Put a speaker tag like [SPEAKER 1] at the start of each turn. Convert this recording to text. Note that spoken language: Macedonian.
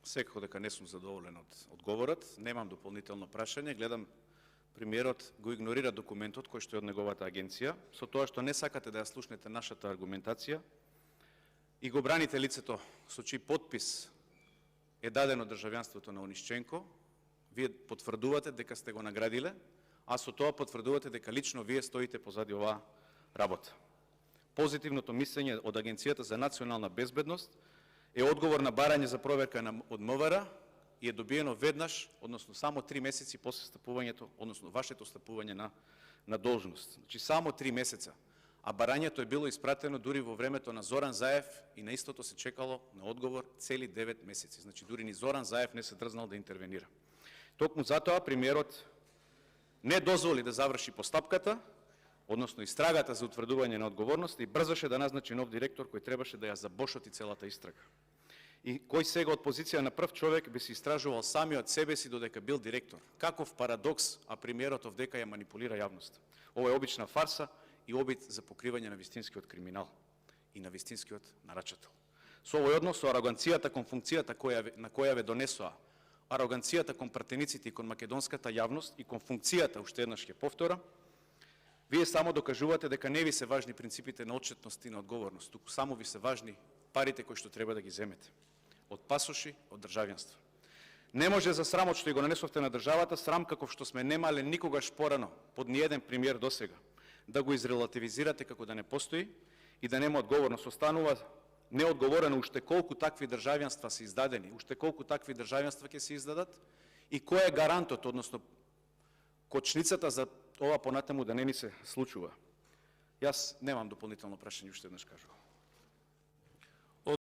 [SPEAKER 1] Секако дека не сум задоволен од одговорот, немам дополнително прашање, гледам премиерот го игнорира документот кој што е од неговата агенција, со тоа што не сакате да ја слушнете нашата аргументација и го браните лицето со чиј подпис е дадено државјанството на Онишченко, вие потврдувате дека сте го наградиле, а со тоа потврдувате дека лично вие стоите позади оваа работа. Позитивното мислење од Агенцијата за национална безбедност е одговор на барање за проверка од МВР и е добиено веднаш, односно само 3 месеци после стапувањето, односно вашето стапување на должност. Значи само 3 месеца. А барањето е било испратено дури во времето на Зоран Заев и на истото се чекало на одговор цели 9 месеци. Значи дури ни Зоран Заев не се дрзнал да интервенира. Токму затоа премиерот не дозволи да заврши постапката, односно истрагата за утврдување на одговорност и брзаше да назначи нов директор кој требаше да ја забошоти целата истрага. И кој сега од позиција на прв човек би се истражувал самиот себе си додека бил директор. Каков парадокс, а премиерот овдека ја манипулира јавност. Ова е обична фарса и обид за покривање на вистинскиот криминал и на вистинскиот нарачател. Со овој однос, со ароганцијата кон функцијата на која ве донесоа, ароганцијата кон пратениците и кон македонската јавност и кон функцијата, уште еднаш ќе повтора, вие само докажувате дека не ви се важни принципите на отчетност и на одговорност, туку само ви се важни парите кои што треба да ги земете. Од пасоши, од државјанство. Не може за срамот што и го нанесовте на државата, срам каков што сме немале никогаш порано, под ниеден премиер досега, да го изрелативизирате како да не постои и да нема одговорност. Останува неодговорено уште колку такви државјанства се издадени, уште колку такви државјанства ќе се издадат и кој е гарантот, односно кочницата за ова понатаму да не ни се случува. Јас немам дополнително прашање, уште еднаш кажувам.